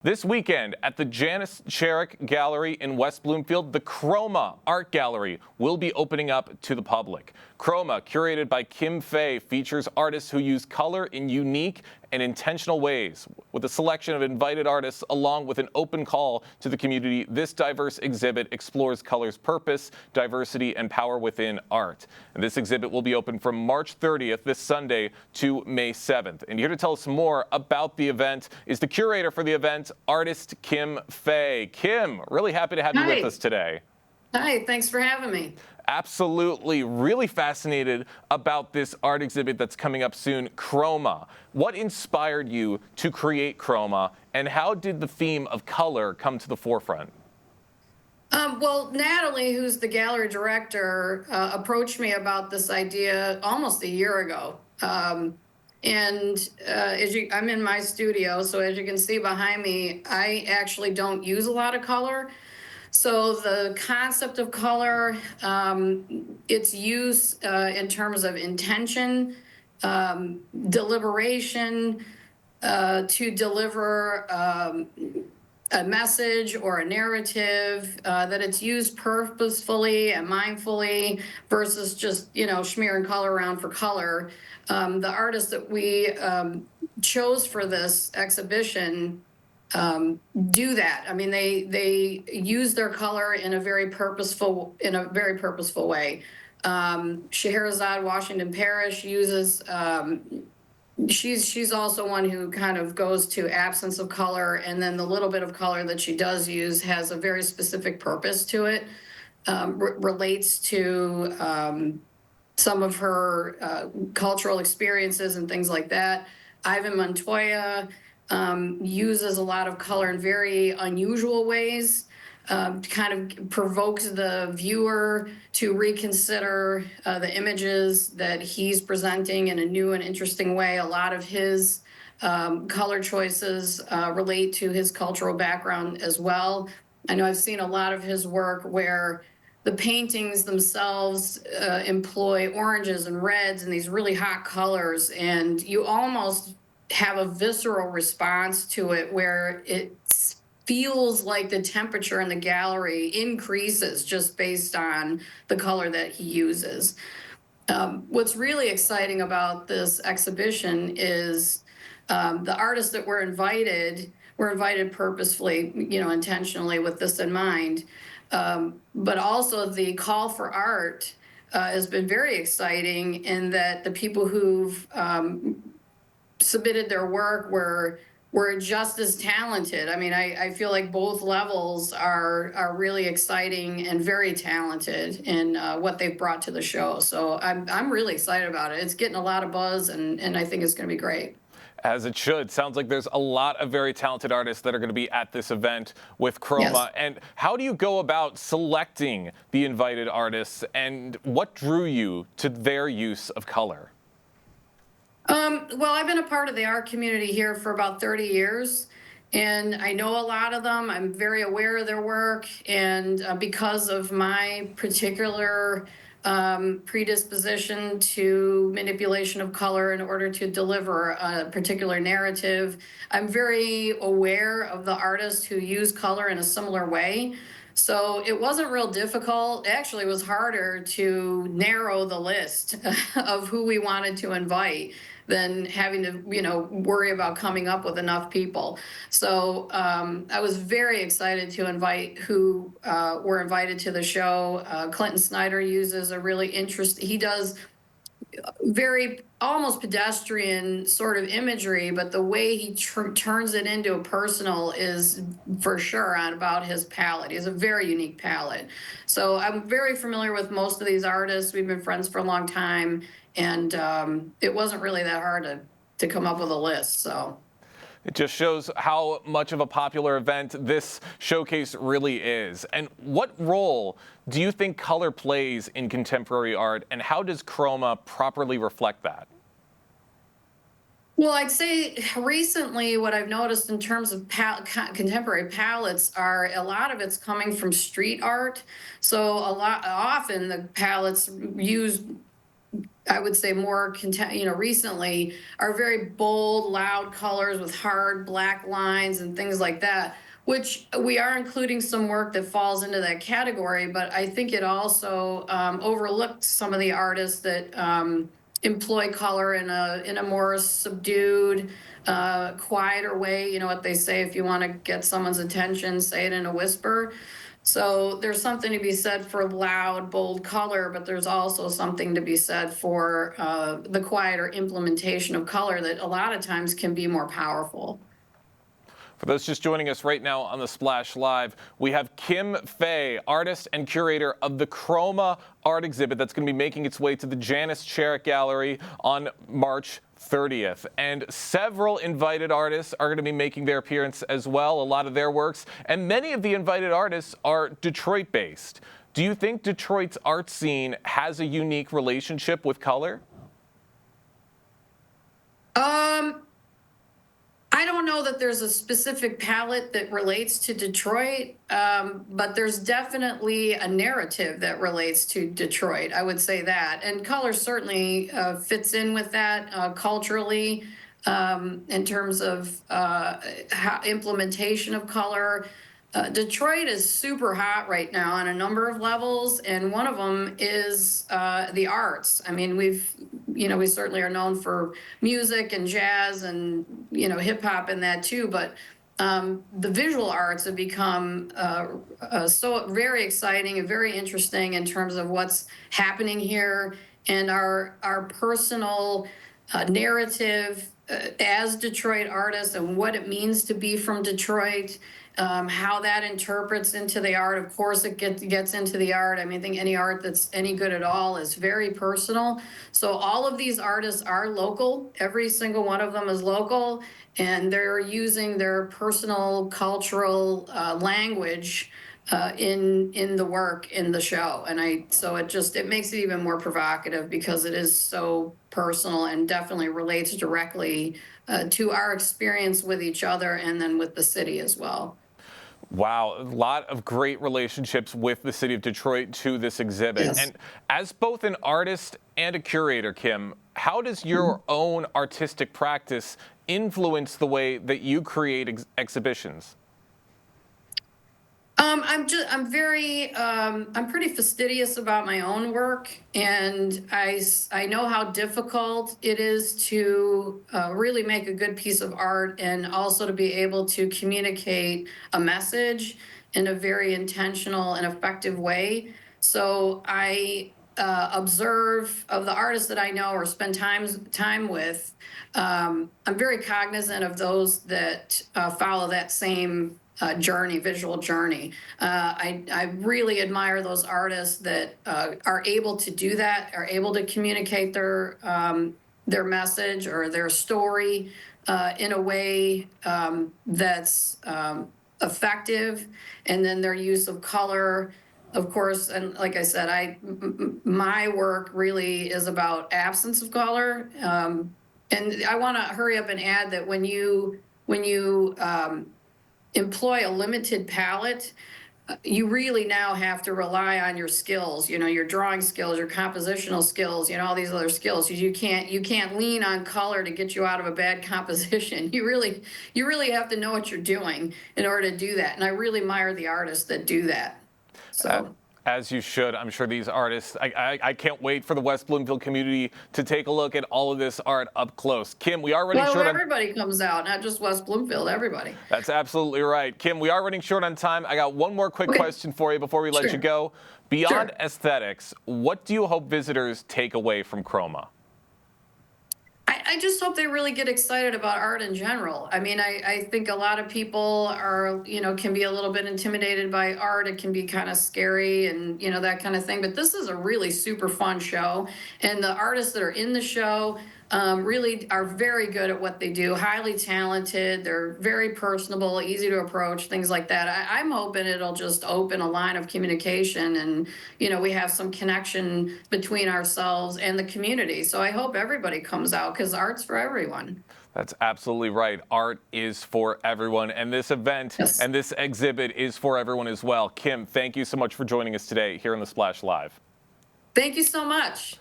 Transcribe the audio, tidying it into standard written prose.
This weekend at the Janice Sherrick Gallery in West Bloomfield, the CHROMA Art Gallery will be opening up to the public. CHROMA, curated by Kim Fay, features artists who use color in unique and intentional ways. With a selection of invited artists along with an open call to the community, this diverse exhibit explores color's purpose, diversity, and power within art. And this exhibit will be open from March 30th, this Sunday, to May 7th. And here to tell us more about the event is the curator for the event, artist Kim Fay. Kim, really happy to have you with us today. Hi, thanks for having me. Absolutely, really fascinated about this art exhibit that's coming up soon, CHROMA. What inspired you to create CHROMA, and how did the theme of color come to the forefront? Well, Natalie, who's the gallery director, approached me about this idea almost a year ago. I'm in my studio, so as you can see behind me, I actually don't use a lot of color. So the concept of color, its use in terms of intention, deliberation, to deliver a message or a narrative, that it's used purposefully and mindfully versus just, smearing color around for color. The artists that we chose for this exhibition do that. I mean, they use their color in a very purposeful way. Scheherazade Washington Parrish uses. She's also one who kind of goes to absence of color, and then the little bit of color that she does use has a very specific purpose to it. Relates to some of her cultural experiences and things like that. Ivan Montoya uses a lot of color in very unusual ways, kind of provokes the viewer to reconsider the images that he's presenting in a new and interesting way. A lot of his color choices relate to his cultural background as well. I know I've seen a lot of his work where the paintings themselves employ oranges and reds and these really hot colors, and you almost have a visceral response to it where it feels like the temperature in the gallery increases just based on the color that he uses. What's really exciting about this exhibition is the artists that were invited purposefully, intentionally with this in mind. But also the call for art has been very exciting in that the people who've submitted their work were just as talented. I mean, I feel like both levels are really exciting and very talented in what they've brought to the show. So I'm really excited about it. It's getting a lot of buzz, and I think it's going to be great. As it should. Sounds like there's a lot of very talented artists that are going to be at this event with CHROMA. Yes. And how do you go about selecting the invited artists, and what drew you to their use of color? Well, I've been a part of the art community here for about 30 years, and I know a lot of them. I'm very aware of their work, and because of my particular predisposition to manipulation of color in order to deliver a particular narrative, I'm very aware of the artists who use color in a similar way. So it wasn't real difficult. Actually, it was harder to narrow the list of who we wanted to invite than having to, worry about coming up with enough people. So I was very excited to invite who were invited to the show. Clinton Snyder uses a really he does very almost pedestrian sort of imagery, but the way he turns it into a personal is for sure on about his palette. He has a very unique palette. So I'm very familiar with most of these artists. We've been friends for a long time, and it wasn't really that hard to come up with a list. So it just shows how much of a popular event this showcase really is. And what role do you think color plays in contemporary art, and how does CHROMA properly reflect that? Well, I'd say recently what I've noticed in terms of contemporary palettes are a lot of it's coming from street art. So often the palettes use I would say more, recently are very bold, loud colors with hard black lines and things like that, which we are including some work that falls into that category. But I think it also overlooked some of the artists that employ color in a more subdued, quieter way. You know what they say: if you want to get someone's attention, say it in a whisper. So there's something to be said for loud, bold color, but there's also something to be said for the quieter implementation of color that a lot of times can be more powerful. For those just joining us right now on the Splash Live, we have Kim Fay, artist and curator of the CHROMA art exhibit that's going to be making its way to the Janice Sherrick Gallery on March 30th. And several invited artists are going to be making their appearance as well, a lot of their works. And many of the invited artists are Detroit-based. Do you think Detroit's art scene has a unique relationship with color? I don't know that there's a specific palette that relates to Detroit, but there's definitely a narrative that relates to Detroit. I would say that. And color certainly fits in with that culturally in terms of implementation of color. Detroit is super hot right now on a number of levels, and one of them is the arts. I mean, we certainly are known for music and jazz and, hip hop and that too, but the visual arts have become so very exciting and very interesting in terms of what's happening here and our personal narrative as Detroit artists and what it means to be from Detroit. How that interprets into the art. Of course, it gets into the art. I mean, I think any art that's any good at all is very personal. So all of these artists are local. Every single one of them is local, and they're using their personal cultural language in the work in the show. And so it makes it even more provocative because it is so personal and definitely relates directly to our experience with each other and then with the city as well. Wow, a lot of great relationships with the city of Detroit to this exhibit. Yes. And as both an artist and a curator, Kim, how does your own artistic practice influence the way that you create exhibitions? I'm pretty fastidious about my own work, and I know how difficult it is to really make a good piece of art and also to be able to communicate a message in a very intentional and effective way. So I observe of the artists that I know or spend time with. I'm very cognizant of those that follow that same visual journey. I really admire those artists that are able to do that, are able to communicate their message or their story in a way that's effective, and then their use of color. Of course, and like I said, my work really is about absence of color. And I want to hurry up and add that when you employ a limited palette, you really now have to rely on your skills, your drawing skills, your compositional skills, all these other skills. You can't lean on color to get you out of a bad composition. You really have to know what you're doing in order to do that. And I really admire the artists that do that. So. As you should. I'm sure these artists, I can't wait for the West Bloomfield community to take a look at all of this art up close. Kim, we are running short on... everybody comes out, not just West Bloomfield, everybody. That's absolutely right. Kim, we are running short on time. I got one more quick question for you before we let you go. Beyond aesthetics, what do you hope visitors take away from CHROMA? I just hope they really get excited about art in general. I mean, I think a lot of people are, can be a little bit intimidated by art. It can be kind of scary and, that kind of thing. But this is a really super fun show. And the artists that are in the show really are very good at what they do, highly talented. They're very personable, easy to approach, things like that. I'm hoping it'll just open a line of communication and, we have some connection between ourselves and the community. So I hope everybody comes out because art's for everyone. That's absolutely right. Art is for everyone. And this event and this exhibit is for everyone as well. Kim, thank you so much for joining us today here on the Splash Live. Thank you so much.